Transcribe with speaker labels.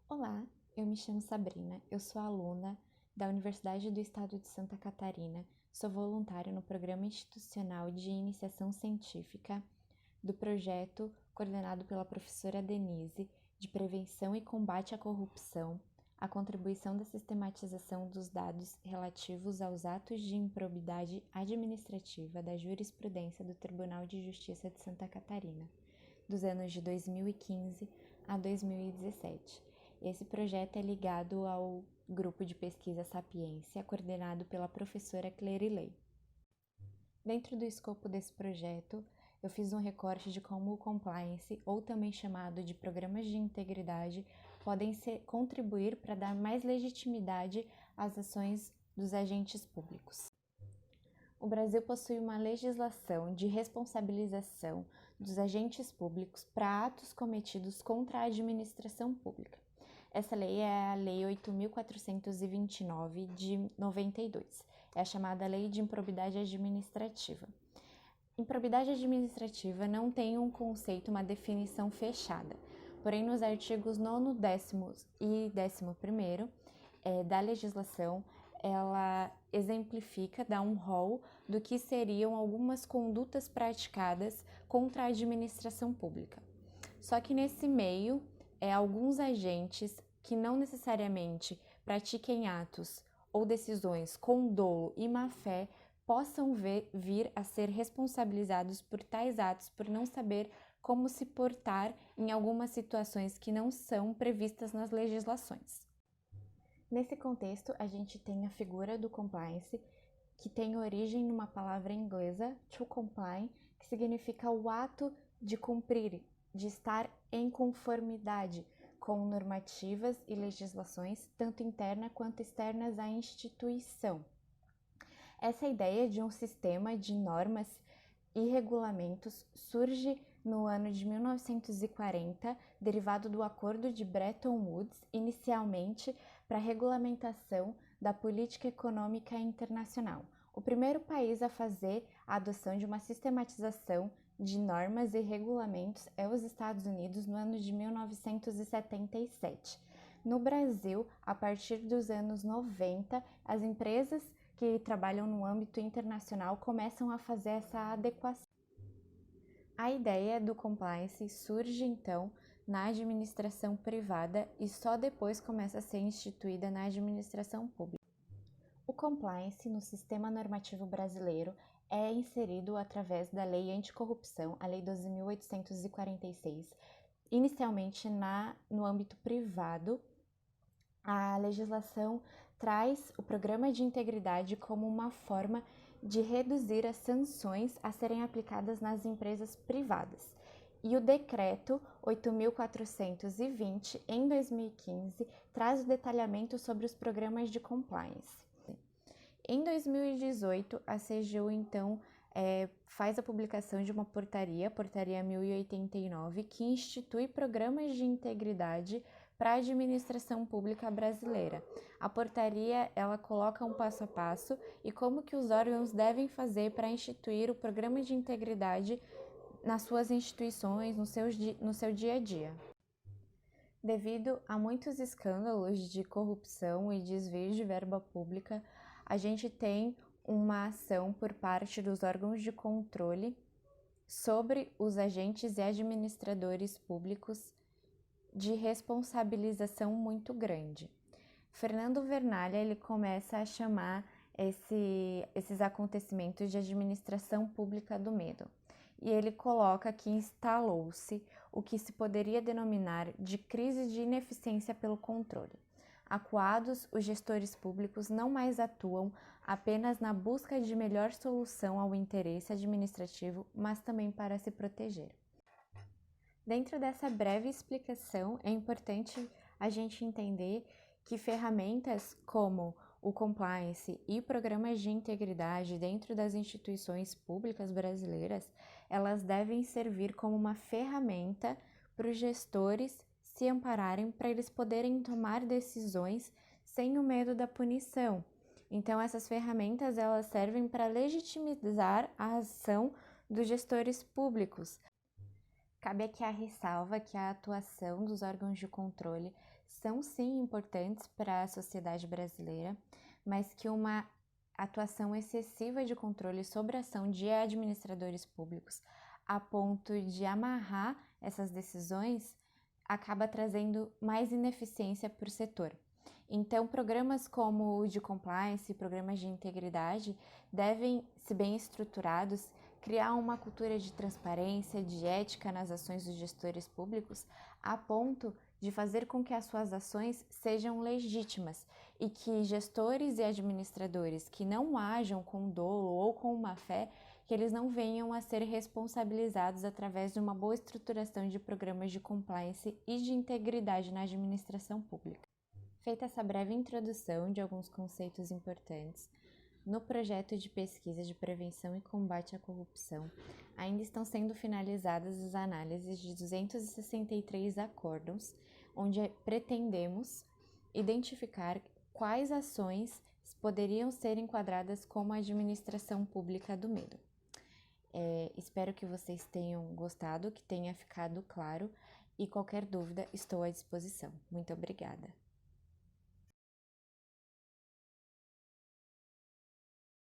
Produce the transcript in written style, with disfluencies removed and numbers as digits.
Speaker 1: Olá, eu me chamo Sabrina, eu sou aluna da Universidade do Estado de Santa Catarina, sou voluntária no Programa Institucional de Iniciação Científica do projeto coordenado pela professora Denise de Prevenção e Combate à Corrupção, a contribuição da sistematização dos dados relativos aos atos de improbidade administrativa da jurisprudência do Tribunal de Justiça de Santa Catarina, dos anos de 2015 a 2017. Esse projeto é ligado ao grupo de pesquisa Sapiência, coordenado pela professora Clerilei. Dentro do escopo desse projeto, eu fiz um recorte de como o compliance, ou também chamado de programas de integridade, podem contribuir para dar mais legitimidade às ações dos agentes públicos. O Brasil possui uma legislação de responsabilização dos agentes públicos para atos cometidos contra a administração pública. Essa lei é a Lei 8.429 de 92, é a chamada Lei de Improbidade Administrativa. Improbidade administrativa não tem um conceito, uma definição fechada, porém nos artigos 9º, 10º e 11º da legislação, ela exemplifica, dá um rol do que seriam algumas condutas praticadas contra a administração pública. Só que nesse meio, alguns agentes que não necessariamente pratiquem atos ou decisões com dolo e má-fé possam vir a ser responsabilizados por tais atos por não saber como se portar em algumas situações que não são previstas nas legislações. Nesse contexto, a gente tem a figura do compliance, que tem origem numa palavra inglesa, to comply, que significa o ato de cumprir, de estar em conformidade com normativas e legislações, tanto internas quanto externas à instituição. Essa ideia de um sistema de normas e regulamentos surge no ano de 1940, derivado do Acordo de Bretton Woods, inicialmente para a regulamentação da política econômica internacional. O primeiro país a fazer a adoção de uma sistematização de normas e regulamentos é os Estados Unidos no ano de 1977. No Brasil, a partir dos anos 90, as empresas que trabalham no âmbito internacional começam a fazer essa adequação. A ideia do compliance surge, então, na administração privada e só depois começa a ser instituída na administração pública. O compliance no sistema normativo brasileiro é inserido através da Lei Anticorrupção, a Lei 12.846, inicialmente no âmbito privado. A legislação traz o programa de integridade como uma forma de reduzir as sanções a serem aplicadas nas empresas privadas. E o decreto 8.420, em 2015, traz o detalhamento sobre os programas de compliance. Em 2018, a CGU, então, faz a publicação de uma portaria 1089, que institui programas de integridade para a administração pública brasileira. A portaria, ela coloca um passo a passo e como que os órgãos devem fazer para instituir o programa de integridade nas suas instituições, no seu dia a dia. Devido a muitos escândalos de corrupção e desvio de verba pública, a gente tem uma ação por parte dos órgãos de controle sobre os agentes e administradores públicos de responsabilização muito grande. Fernando Vernalha, ele começa a chamar esses acontecimentos de administração pública do medo. E ele coloca que instalou-se o que se poderia denominar de crise de ineficiência pelo controle. Acuados, os gestores públicos não mais atuam apenas na busca de melhor solução ao interesse administrativo, mas também para se proteger. Dentro dessa breve explicação, é importante a gente entender que ferramentas como o compliance e programas de integridade dentro das instituições públicas brasileiras, elas devem servir como uma ferramenta para os gestores se ampararem para eles poderem tomar decisões sem o medo da punição. Então, essas ferramentas elas servem para legitimizar a ação dos gestores públicos. Cabe aqui a ressalva que a atuação dos órgãos de controle são sim importantes para a sociedade brasileira, mas que uma atuação excessiva de controle sobre a ação de administradores públicos, a ponto de amarrar essas decisões, acaba trazendo mais ineficiência para o setor. Então, programas como o de compliance e programas de integridade devem, se bem estruturados, criar uma cultura de transparência, de ética nas ações dos gestores públicos, a ponto de fazer com que as suas ações sejam legítimas e que gestores e administradores que não ajam com dolo ou com má fé, que eles não venham a ser responsabilizados através de uma boa estruturação de programas de compliance e de integridade na administração pública. Feita essa breve introdução de alguns conceitos importantes, no projeto de pesquisa de prevenção e combate à corrupção, ainda estão sendo finalizadas as análises de 263 acórdãos, onde pretendemos identificar quais ações poderiam ser enquadradas como administração pública do medo. Espero que vocês tenham gostado, que tenha ficado claro, e qualquer dúvida estou à disposição. Muito obrigada!